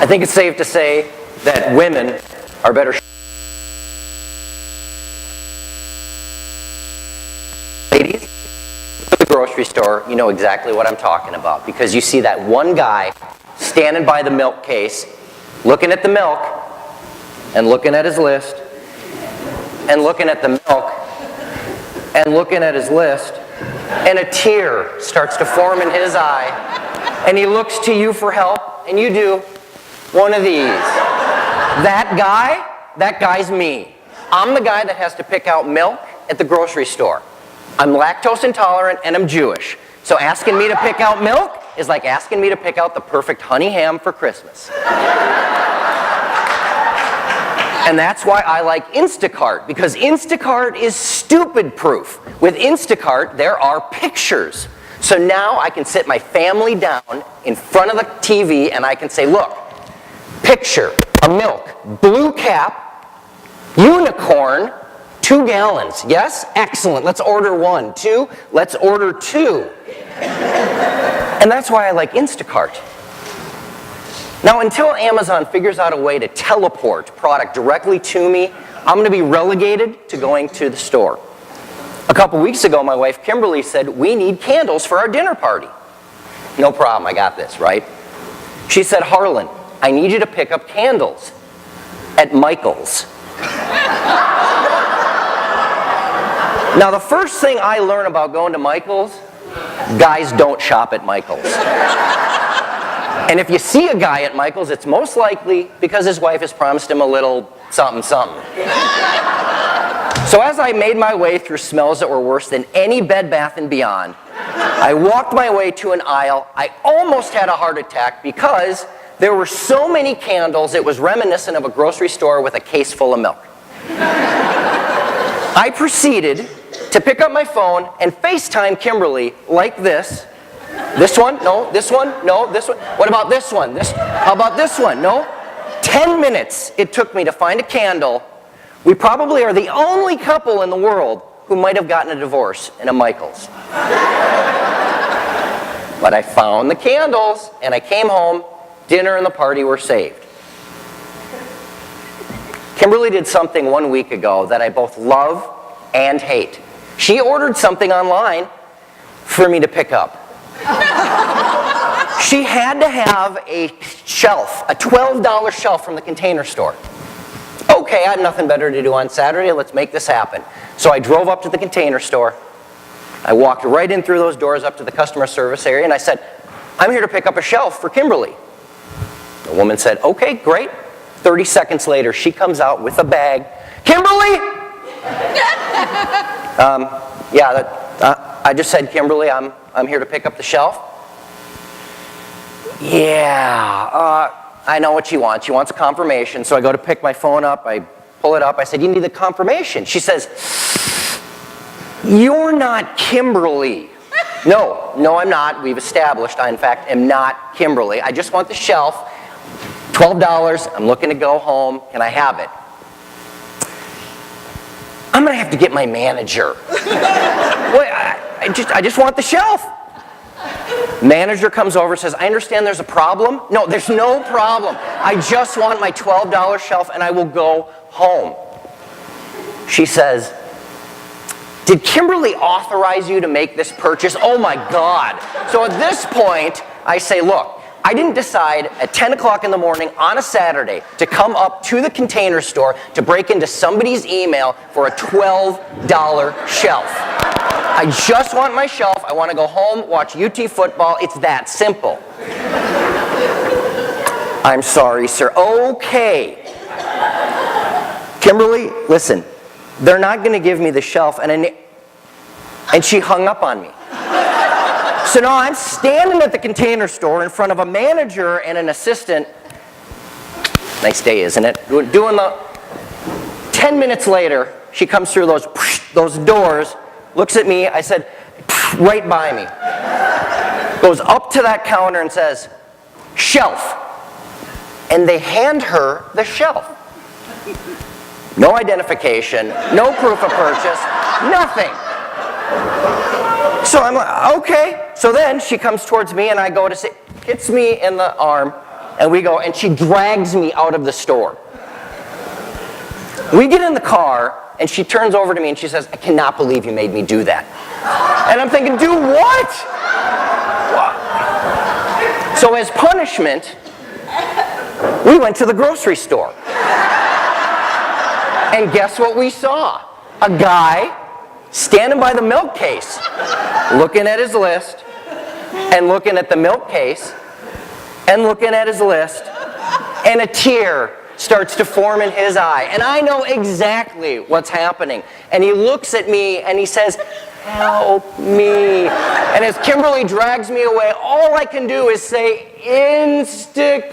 I think it's safe to say that women are better. Ladies, at the grocery store, you know exactly what I'm talking about, because you see that one guy standing by the milk case, looking at the milk, and looking at his list, and looking at the milk, and looking at his list, and a tear starts to form in his eye, and he looks to you for help, and you do one of these. That guy's me. I'm the guy that has to pick out milk at the grocery store. I'm lactose intolerant and I'm Jewish. So asking me to pick out milk is like asking me to pick out the perfect honey ham for Christmas. And that's why I like Instacart, because Instacart is stupid proof. With Instacart, there are pictures. So now I can sit my family down in front of the TV and I can say, look, picture a milk, blue cap, unicorn, 2 gallons. Yes? Excellent. Let's order 1. 2? Let's order 2. And that's why I like Instacart. Now, until Amazon figures out a way to teleport product directly to me, I'm going to be relegated to going to the store. A couple weeks ago, my wife Kimberly said, we need candles for our dinner party. No problem, I got this, right? She said, Harlan, I need you to pick up candles at Michael's. Now, the first thing I learn about going to Michael's, guys don't shop at Michael's. And if you see a guy at Michael's, it's most likely because his wife has promised him a little something, something. So as I made my way through smells that were worse than any Bed Bath & Beyond, I walked my way to an aisle. I almost had a heart attack because there were so many candles, it was reminiscent of a grocery store with a case full of milk. I proceeded to pick up my phone and FaceTime Kimberly like this. This one? No. This one? No. This one? What about this one? How about this one? No. 10 minutes it took me to find a candle. We probably are the only couple in the world who might have gotten a divorce in a Michael's. But I found the candles and I came home. Dinner and the party were saved. Kimberly did something 1 week ago that I both love and hate. She ordered something online for me to pick up. She had to have a shelf, a $12 shelf from the Container Store. Okay, I had nothing better to do on Saturday, let's make this happen. So I drove up to the Container Store. I walked right in through those doors up to the customer service area and I said, I'm here to pick up a shelf for Kimberly. The woman said, okay, great. 30 seconds later, she comes out with a bag. Kimberly! I just said, Kimberly, I'm here to pick up the shelf. Yeah, I know what she wants. She wants a confirmation. So I go to pick my phone up. I pull it up. I said, you need the confirmation. She says, you're not Kimberly. No, I'm not. We've established I, in fact, am not Kimberly. I just want the shelf. $12. I'm looking to go home. Can I have it? I'm going to have to get my manager. I just want the shelf. Manager comes over and says, I understand there's a problem. No, there's no problem. I just want my $12 shelf and I will go home. She says, did Kimberly authorize you to make this purchase? Oh my God. So at this point, I say, look, I didn't decide at 10 o'clock in the morning on a Saturday to come up to the Container Store to break into somebody's email for a $12 shelf. I just want my shelf. I want to go home, watch UT football. It's that simple. I'm sorry, sir. Okay. Kimberly, listen, they're not going to give me the shelf. And she hung up on me. So now I'm standing at the Container Store in front of a manager and an assistant. Nice day, isn't it? Doing the 10 minutes later, she comes through those doors, looks at me. I said, right by me. Goes up to that counter and says, shelf. And they hand her the shelf. No identification, no proof of purchase, nothing. So I'm like, okay. So then she comes towards me and I go to say, hits me in the arm, And we go, and she drags me out of the store. We get in the car, and she turns over to me and she says, I cannot believe you made me do that. And I'm thinking, do what? So as punishment, we went to the grocery store. And guess what we saw? A guy standing by the milk case, looking at his list, and looking at the milk case, and looking at his list, and a tear starts to form in his eye. And I know exactly what's happening. And he looks at me and he says, help me. And as Kimberly drags me away, all I can do is say, Instacart.